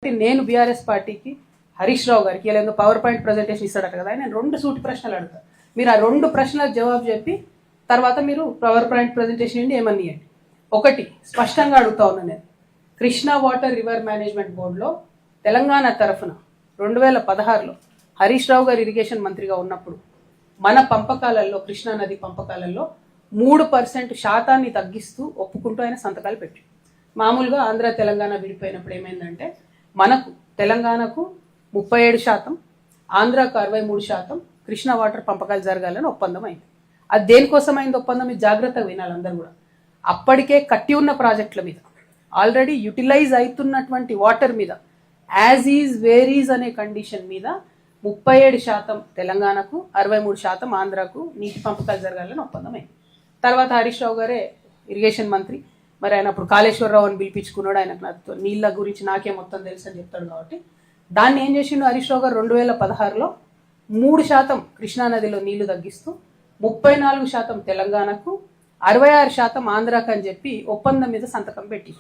కాబట్టి నేను బీఆర్ఎస్ పార్టీకి హరీష్ రావు గారికి ఇలా పవర్ పాయింట్ ప్రజెంటేషన్ ఇస్తాడట కదా, నేను 2 సూటి ప్రశ్నలు అడుగుతాను. మీరు ఆ 2 ప్రశ్నలకు జవాబు చెప్పి తర్వాత మీరు పవర్ పాయింట్ ప్రజెంటేషన్ ఏంటి ఏమని ఇవ్వండి. ఒకటి స్పష్టంగా అడుగుతా ఉన్నా నేను, కృష్ణా వాటర్ రివర్ మేనేజ్మెంట్ బోర్డులో తెలంగాణ తరఫున 2016లో హరీష్ రావు గారు ఇరిగేషన్ మంత్రిగా ఉన్నప్పుడు మన పంపకాలలో, కృష్ణా నది పంపకాలలో 3% శాతాన్ని తగ్గిస్తూ ఒప్పుకుంటూ ఆయన సంతకాలు పెట్టి, మామూలుగా ఆంధ్ర తెలంగాణ విడిపోయినప్పుడు ఏమైందంటే మనకు తెలంగాణకు 37%, ఆంధ్రాకు 63% కృష్ణా వాటర్ పంపకాలు జరగాలని ఒప్పందం అయింది. అది దేనికోసమైంది ఒప్పందం, ఇది జాగ్రత్తగా వినాలి అందరూ కూడా. అప్పటికే కట్టి ఉన్న ప్రాజెక్టుల మీద, ఆల్రెడీ యూటిలైజ్ అవుతున్నటువంటి వాటర్ మీద యాజ్ ఈజ్ వేర్ ఈజ్ అనే కండిషన్ మీద 37% తెలంగాణకు, 63% ఆంధ్రాకు నీటి పంపకాలు జరగాలని ఒప్పందం అయింది. తర్వాత హరీష్ రావు గారే ఇరిగేషన్ మంత్రి, మరి ఆయన అప్పుడు కాళేశ్వరరావు అని పిలిపించుకున్నాడు. ఆయనకు నీళ్ళ గురించి నాకే మొత్తం తెలుసు అని చెప్తాడు కాబట్టి దాన్ని ఏం చేసిండు హరీష్ రావు గారు 2016లో 3% కృష్ణానదిలో నీళ్లు తగ్గిస్తూ 34% తెలంగాణకు, 66% ఆంధ్రాకు అని చెప్పి ఒప్పందం మీద సంతకం పెట్టి,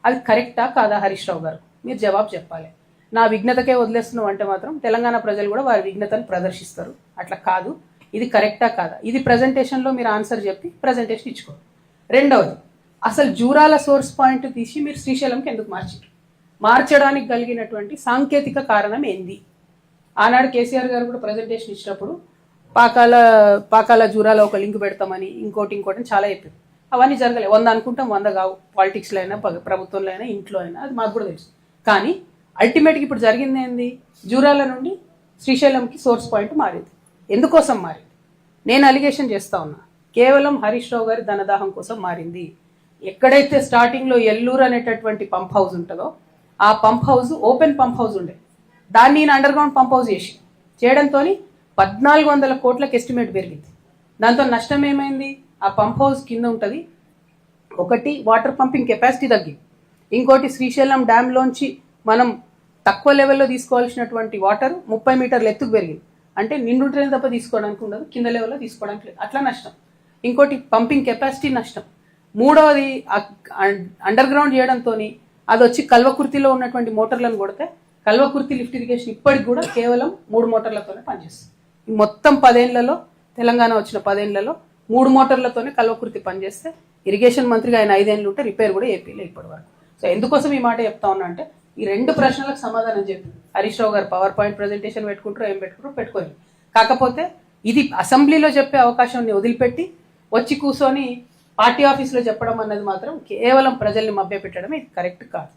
అది కరెక్టా కాదా హరీష్ రావు గారు? మీరు జవాబు చెప్పాలి. నా విఘ్నతకే వదిలేస్తున్నావు అంటే మాత్రం తెలంగాణ ప్రజలు కూడా వారి విఘ్నతను ప్రదర్శిస్తారు. అట్లా కాదు, ఇది కరెక్టా కాదా, ఇది ప్రజెంటేషన్లో మీరు ఆన్సర్ చెప్పి ప్రజెంటేషన్ ఇచ్చుకోండి. రెండవది, అసలు జూరాల సోర్స్ పాయింట్ తీసి మీరు శ్రీశైలంకి ఎందుకు మార్చారు? మార్చడానికి కలిగినటువంటి సాంకేతిక కారణం ఏంది? ఆనాడు కేసీఆర్ గారు కూడా ప్రజెంటేషన్ ఇచ్చినప్పుడు పాకాల జూరాల ఒక లింక్ పెడతామని ఇంకోటి చాలా చెప్పారు. అవన్నీ జరగలేదు. 100 అనుకుంటాం, 100 కావు. పాలిటిక్స్లో అయినా, ప్రభుత్వంలో అయినా, ఇంట్లో అయినా, అది మాకు కూడా తెలుసు. కానీ అల్టిమేట్గా ఇప్పుడు జరిగింది ఏంది? జూరాల నుండి శ్రీశైలంకి సోర్స్ పాయింట్ మారింది. ఎందుకోసం మారింది? నేను అలిగేషన్ చేస్తా ఉన్నా, కేవలం హరీష్ రావు గారి ధనదాహం కోసం మారింది. ఎక్కడైతే స్టార్టింగ్లో ఎల్లూరు అనేటటువంటి పంప్ హౌస్ ఉంటుందో ఆ pump house open pump house ఉండే, దాన్ని నేను అండర్ గ్రౌండ్ పంప్ హౌస్ చేయడంతో 1400 కోట్లకు ఎస్టిమేట్ పెరిగింది. దాంతో నష్టం ఏమైంది? ఆ పంప్ హౌస్ కింద ఉంటుంది, ఒకటి వాటర్ పంపింగ్ కెపాసిటీ తగ్గింది, ఇంకోటి శ్రీశైలం డ్యామ్లోంచి మనం తక్కువ లెవెల్లో తీసుకోవాల్సినటువంటి వాటర్ 30 మీటర్ల ఎత్తుకు పెరిగింది. అంటే నిండుంటేనే తప్ప తీసుకోవడానికి ఉండదు, కింద లెవెల్లో తీసుకోవడానికి లేదు, అట్లా నష్టం. ఇంకోటి పంపింగ్ కెపాసిటీ నష్టం. మూడవది అండర్ గ్రౌండ్ చేయడంతో అది వచ్చి కల్వకుర్తిలో ఉన్నటువంటి మోటార్లను కొడితే కల్వకుర్తి లిఫ్ట్ ఇరిగేషన్ ఇప్పటికి కూడా కేవలం 3 మోటార్లతోనే పనిచేస్తుంది. మొత్తం 10 ఏళ్లలో, తెలంగాణ వచ్చిన 10 ఏళ్లలో 3 మోటార్లతోనే కల్వకుర్తి పనిచేస్తే ఇరిగేషన్ మంత్రిగా ఆయన 5 ఏళ్ళు ఉంటే రిపేర్ కూడా ఏపీలో ఇప్పటి వరకు. సో ఎందుకోసం ఈ మాట చెప్తా ఉన్నా అంటే, ఈ 2 ప్రశ్నలకు సమాధానం చెప్పి హరీష్ రావు గారు పవర్ పాయింట్ ప్రజెంటేషన్ పెట్టుకుంటారో ఏం పెట్టుకోవాలి. కాకపోతే ఇది అసెంబ్లీలో చెప్పే అవకాశాన్ని వదిలిపెట్టి వచ్చి కూర్చొని పార్టీ ఆఫీస్లో చెప్పడం అన్నది మాత్రం కేవలం ప్రజల్ని మభ్యపెట్టడం, ఇది కరెక్ట్ కాదు.